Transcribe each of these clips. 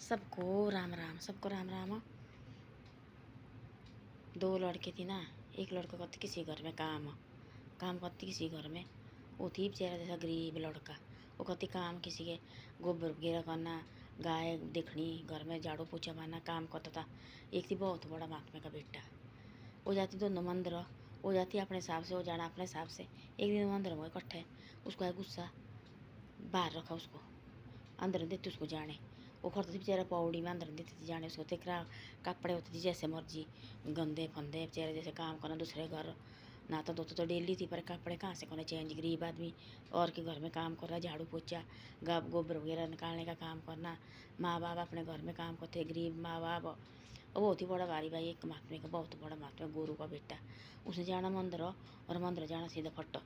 सबको राम राम, सबको राम राम। दो लड़के थी ना। एक लड़का करती किसी घर में काम काम करती किसी घर में। वो थी बेचारा जैसा गरीब लड़का। वो करती काम किसी के गोबर वगैरह करना, गाय देखनी, घर में झाड़ू पोछा मारना काम करता था। एक थी बहुत बड़ा महात्मा का बेटा। वो जाती दोनों मंदिर, वो जाती अपने हिसाब से, वो जाना अपने हिसाब से। एक दिन मंदिर में इकट्ठे, उसको है गुस्सा, बाहर रखा उसको, अंदर नहीं देती उसको जाने। वो करती थी बेचारा पौड़ी में, अंदर नहीं देती थी जाने उसको। तेकरा कपड़े होते थे जैसे मर्जी, गंदे फंदे बेचारे, जैसे काम करना दूसरे घर। नहाता धोता तो डेली थी, पर कपड़े कहाँ से करने चेंज। गरीब आदमी और के घर में काम कर रहा, झाड़ू पोछा गोबर वगैरह निकालने का काम करना। माँ बाप अपने घर में काम करते, गरीब माँ बाप। और बहुत ही बड़ा भारी भाई, एक महात्मा का, बहुत बड़ा महात्मा, गुरु का बेटा। उसने जाना मंदिर, और मंदिर जाना सीधा फट।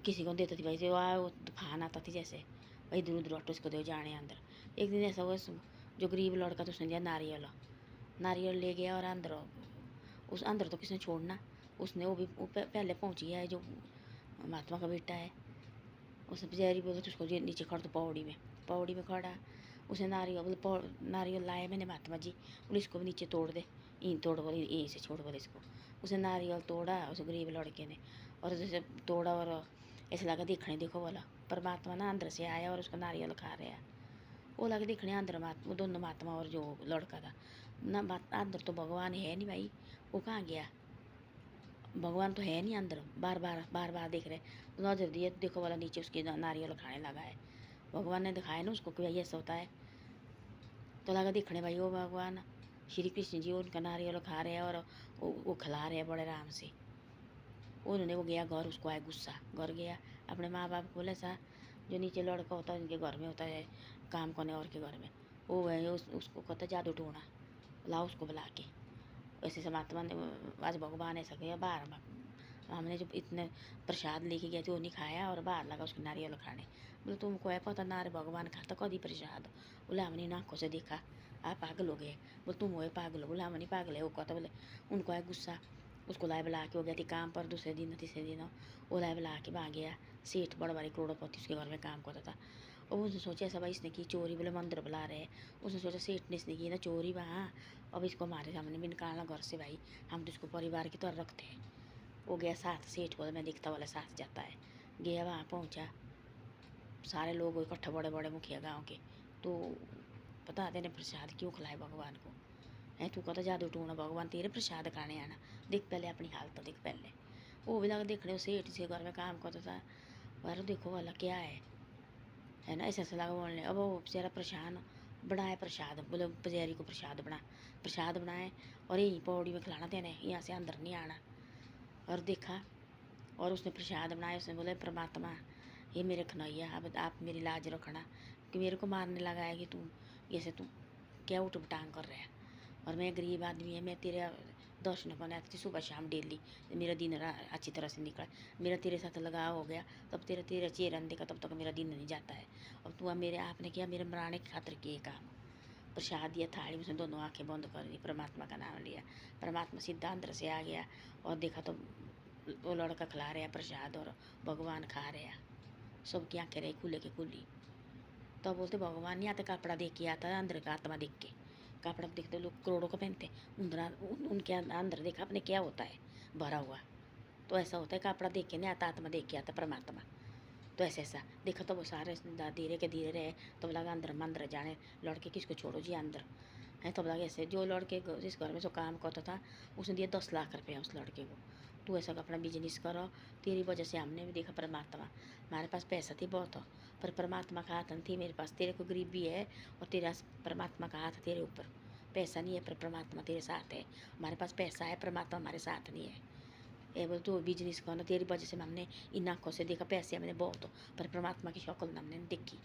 किसी को देता थी भाई, जो वो तूफान आता थी जैसे, भाई दूर दूर ऑटो उसको दे जाने अंदर। एक दिन ऐसा हुआ, जो गरीब लड़का था उसने दिया नारियल। नारियल ले गया और अंदर, उस अंदर तो किसने छोड़ना। उसने वो भी पहले पहुंच गया है जो महात्मा का बेटा है। उसने बेचारी बोला उसको नीचे खड़ा, तो पौड़ी में खड़ा। उसे नारियल बोले, नारियल लाया मैंने महात्मा जी, बोले इसको भी नीचे तोड़ दे, इन तोड़ बोले, यहीं से छोड़ बोले इसको। उसे नारियल तोड़ा उस गरीब लड़के ने, और जैसे तोड़ा, और ऐसे लगा देखने, देखो बोला परमात्मा ना अंदर से आया और उसका नारियल खा रहा है। वो लगे देखने अंदर महात्मा, दोनों महात्मा और जो लड़का था ना, अंदर तो भगवान है नहीं भाई। वो कहाँ गया, भगवान तो है नहीं अंदर। बार बार देख रहे, नजर दिए देखो वाला नीचे उसके नारियल खाने लगा है। भगवान ने दिखाया ना उसको कि भाई ऐसा होता है, तो लगा देखने भाई वो भगवान श्री कृष्ण जी उनका नारियल खा रहे हैं, और वो खिला रहे हैं बड़े आराम से। उन्होंने वो गया घर, उसको आया गुस्सा, घर गया अपने माँ बाप बोले सा, जो नीचे लड़का होता है उनके घर में होता है काम करने और के घर में, वो है उसको कहता जादू टोना, लाओ उसको बुला के। वैसे समात्मा ने, आज भगवान ऐसा गया बाहर, हमने जो इतने प्रसाद लेके गए थे वो नहीं खाया, और बाहर लगा उसको नारियल खाने। बोले तुमको है पता नारे भगवान खाता कभी प्रसाद। बोले हमने आँखों से देखा, आप पागल हो गए। बोले तुम हो पागल हो। बोले हम नहीं पागल है। वो कहता बोले उनको है गुस्सा, उसको लाए बुला के, हो गया थी काम पर दूसरे दिन तीसरे दिन, वो लाए बुला के भाग गया। सेठ बड़ा बड़ी करोड़पति उसके घर में काम करता था। और उसने सोचा ऐसा भाई इसने की चोरी, बोले मंदिर बुला रहे। उसने सोचा सेठ ने इसने की ना चोरी वहाँ, अब इसको हमारे सामने भी निकालना घर से भाई, हम तो इसको परिवार की तरह रखते हैं। वो गया साथ, सेठ को मैं देखता वाला साथ जाता है। गया वहाँ पहुँचा, सारे लोग इकट्ठा, बड़े बड़े मुखिया गाँव के। तो पता तेने प्रसाद क्यों खिलाए भगवान को है, तू कहता जादू टूना भगवान तेरे प्रसाद खाने आना, देख पहले अपनी हालत तो देख पहले। वो भी लगा देखने, सेठ से घर में काम करता था, पर देखो वाला क्या है ना, ऐसा लगा बोलने। अब वो बेचारा परेशान, बनाए प्रसाद, बोले पुजारी को प्रसाद बनाए, और यहीं पौड़ी में खिलाना देने, यहाँ से अंदर नहीं आना। और देखा, और उसने प्रसाद बनाया, उसने बोले परमात्मा ये मेरे खनैया, अब आप मेरी लाज रखना, कि मेरे को मारने लगा है कि तू जैसे तू क्या उठ बटांग कर रहा है, और मैं गरीब आदमी है, मैं तेरे दर्शन करने आती थी सुबह शाम डेली। मेरा दिन अच्छी तरह से निकला, मेरा तेरे साथ लगाव हो गया, तब तेरा चेहरा नहीं देखा तब तक मेरा दिन नहीं जाता है। अब तू मेरे आपने किया मेरे मराने की खातिर किए काम। प्रसाद दिया थाली में, उसने दोनों आंखें बंद कर दी, परमात्मा का नाम लिया। परमात्मा सीधा अंदर से आ गया, और देखा तो वो लड़का खिला रहा प्रसाद, और भगवान खा रहा। सबकी आंखें रही खुले के खुली। तो बोलते भगवान नहीं आता, कपड़ा देख के आता है, अंदर का आत्मा देख के। कपड़ा देखते लोग करोड़ों का पहनते, उनके अंदर देखा अपने क्या होता है भरा हुआ। तो ऐसा होता है, कपड़ा देख के नहीं आता, आत्मा देख के आता परमात्मा। तो ऐसा देखा तो वो सारे धीरे के धीरे रहे, तब लगा अंदर मंदिर जाने, लड़के किसको छोड़ो जी अंदर है। तब लगा ऐसे, जो लड़के जिस घर में जो काम करता था उसने दिया 10 लाख रुपया उस लड़के को, तू ऐसा अपना बिजनेस करो, तेरी वजह से हमने भी देखा परमात्मा। हमारे पास पैसा थी बहुत, पर परमात्मा का हाथ नहीं थी मेरे पास। तेरे को गरीबी है, और तेरा परमात्मा का हाथ तेरे ऊपर, पैसा नहीं है पर परमात्मा तेरे साथ है। हमारे पास पैसा है, परमात्मा हमारे साथ नहीं है। ये बोल तो बिजनेस करना, तेरी वजह से हमने इन आँखों से देखा, पैसे हमने बहुत, पर परमात्मा की शक्ल हमने नहीं देखी।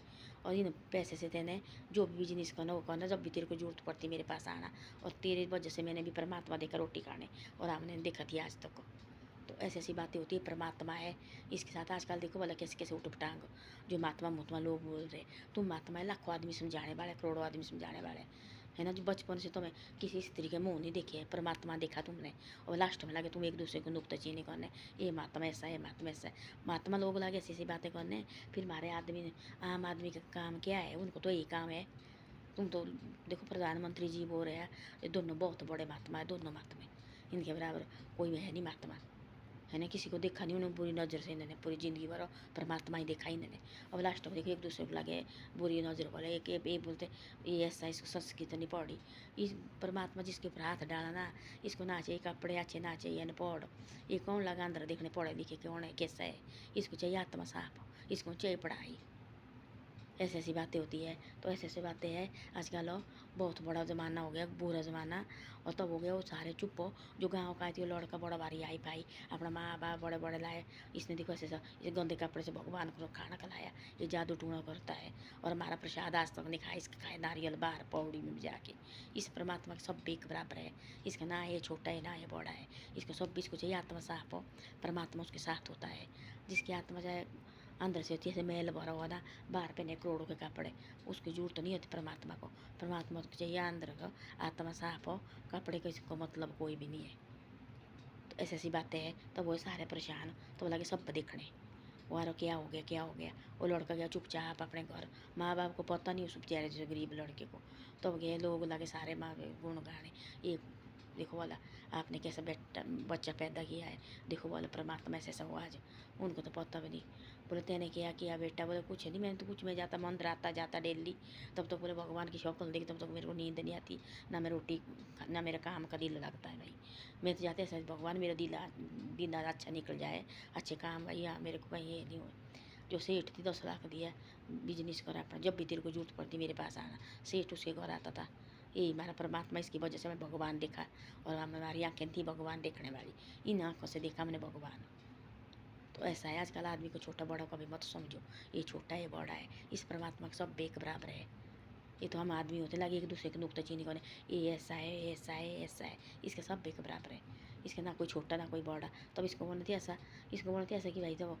और इन पैसे से तेने जो भी बिजनेस करना वो करना, जब भी तेरे को जरूरत पड़ती मेरे पास आना, और तेरी वजह से मैंने भी परमात्मा देखा रोटी खाने, और हमने देखा थी आज तक। तो ऐसी ऐसी बातें होती है, परमात्मा है इसके साथ। आजकल देखो वाला कैसे कैसे उठ पटांग जो महात्मा मुत्मा लोग बोल रहे, तुम महात्मा है, लाखों आदमी समझाने वाले, करोड़ों आदमी समझाने वाले है ना, जो बचपन से तुम्हें किसी स्त्री के मुँह नहीं देखे है, परमात्मा देखा तुमने, और लास्ट में लगे तुम एक दूसरे को नुक्ताचीनी करने, ये महात्मा ऐसा है, महात्मा ऐसा है। महात्मा लोग लगे ऐसी ऐसी बातें करने, फिर हमारे आदमी आम आदमी का काम क्या है, उनको तो यही काम है तुम तो देखो प्रधानमंत्री जी बोल रहे हैं, ये दोनों बहुत बड़े महात्मा है, दोनों महात्मा इनके बराबर कोई है नहीं महात्मा, है ना। किसी को देखा नहीं उन्होंने बुरी नज़र से, इन्होंने पूरी ज़िंदगी भर परमात्मा ही देखा इन्होंने। अब लास्ट में देखो एक दूसरे को लगे बुरी नज़र बोले, एक ये बोलते ये ऐसा, इसको संस्कृत नहीं पढ़ी। इस परमात्मा जिसके ऊपर हाथ डाला ना, इसको ना चाहिए कपड़े अच्छे, ना चाहिए पढ़, ये कौन लगा अंदर देखने पढ़े लिखे कौन है कैसा है। इसको चाहिए आत्मा साफ, इसको चाहिए पढ़ाई। ऐसी ऐसी बातें होती है। तो ऐसी ऐसी बातें हैं आजकल। बहुत बड़ा ज़माना हो गया, बुरा ज़माना। और तब हो गया वो सारे चुप हो, जो गाँव का थी वो लड़का बड़ा भारी आई भाई अपना माँ बाप बड़े बड़े लाए, इसने देखो ऐसे इस गंदे कपड़े से भगवान को खाना खिलाया, ये जादू टूना करता है और हमारा प्रसाद आज तक नहीं खाया, इसका खाए नारियल बाहर पौड़ी में जाके। इस परमात्मा के सब एक बराबर है, इसका ना ये छोटा है ना ये बड़ा है, इसको सब इसको चाहिए आत्मा साफ हो, परमात्मा उसके साथ होता है। जिसकी आत्मा चाहे अंदर से होती है, जैसे मैल भरा हुआ ना, बाहर पहने करोड़ों के कपड़े, उसकी जरूरत नहीं होती परमात्मा को। परमात्मा को चाहिए अंदर का आत्मा साफ हो, कपड़े का इसको मतलब कोई भी नहीं है। तो ऐसी ऐसी बातें हैं। तो वो सारे परेशान, तो लगे सब देखने वो क्या हो गया क्या हो गया। वो लड़का गया चुपचाप अपने घर, माँ बाप को पता नहीं उस बेचारे जैसे गरीब लड़के को। तो गए लोग लगे सारे माँ गुण गाने, ये देखो वाला आपने कैसा बेटा बच्चा पैदा किया है, देखो वाला परमात्मा ऐसा ऐसा हुआ आज। उनको तो पता भी नहीं। बोले तेने क्या किया बेटा, बोले कुछ नहीं, मैंने तो कुछ, मैं जाता मंदिर आता जाता डेली। तब तक बोले भगवान की शक्ल देखी, तब तक मेरे को नींद नहीं आती, ना मैं रोटी, ना मेरा काम का दिल लगता है भाई। मैं तो जाते ऐसा भगवान मेरा दिन अच्छा निकल जाए, अच्छे काम भाई, हाँ मेरे को कहीं ये नहीं हो। जो सेठ थी 10 लाख दिया, बिजनेस करा अपना, जब भी तेरे को जरूरत पड़ती मेरे पास आना। सेठ उसके घर आता था। यही हमारा परमात्मा, इसकी वजह से मैं भगवान देखा, और हमारी आँखें थी भगवान देखने वाली, इन आँखों से देखा मैंने भगवान। तो ऐसा है आजकल आदमी को छोटा बड़ा कभी मत समझो, ये छोटा है बड़ा है, इस परमात्मा का सब एक बराबर है। ये तो हम आदमी होते लगे एक दूसरे के नुकता चीनी को, ये ऐसा है ऐसा है ऐसा है, इसके सब एक बराबर है। इसके ना कोई छोटा ना कोई बड़ा। तब इसको बोलते ऐसा, इसको बोलते ऐसा कि भाई जब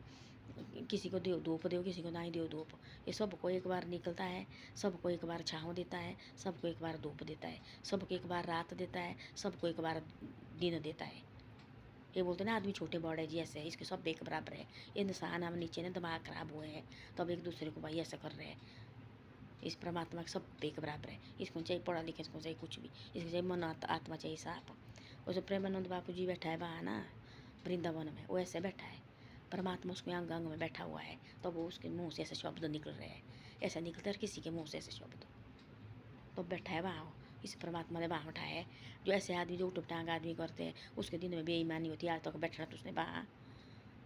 किसी को दो धूप दो, किसी को ना ही दो धूप, ये सबको एक बार निकलता है, सबको एक बार छाँव देता है, सबको एक बार धूप देता है, सबको एक बार रात देता है, सबको एक बार दिन देता है। ये बोलते ना आदमी छोटे बड़े जी ऐसे है, इसके सब एक बराबर है। ये इंसान हम नीचे ना दिमाग खराब हुए हैं, तब एक दूसरे को भाई ऐसा कर रहे हैं। इस परमात्मा के सब एक बराबर है, इसको चाहिए पढ़ा लिखा, इसको चाहिए कुछ भी, इसको चाहिए मन आत्मा चाहिए साफ। और जो प्रेमानंद बापू जी बैठा है वहाँ ना वृंदावन में, वो ऐसे बैठा है, परमात्मा उसके अंग अंग में बैठा हुआ है, तो वो उसके मुँह से ऐसे शब्द निकल रहे हैं, ऐसा निकलता है किसी के मुँह से ऐसे शब्द, तो बैठा है वहाँ। इस परमात्मा ने वहाँ उठाया है। जो ऐसे आदमी जो उठ टांग आदमी करते हैं, उसके दिन में बेईमानी होती है। आज तक बैठना तो उसने वहाँ,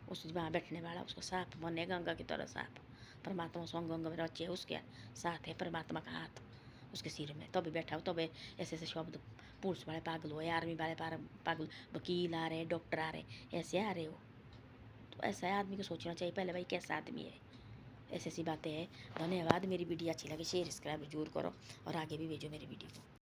उस वहाँ बैठने वाला उसका साफ मन है, गंगा की तरह साफ। परमात्मा संग अंग में रचे है, उसके साथ है परमात्मा का हाथ उसके सिर में, तभी बैठा हो। तब ऐसे ऐसे शब्द, पुलिस वाले पागल हो, आर्मी वाले पागल, वकील आ रहे, डॉक्टर आ रहे, ऐसे आ रहे हो। तो ऐसा है आदमी को सोचना चाहिए पहले भाई कैसा आदमी है। ऐसी ऐसी बातें हैं। धन्यवाद। मेरी वीडियो अच्छी लगे शेयर सब्सक्राइब जरूर करो, और आगे भी भेजो मेरी वीडियो को।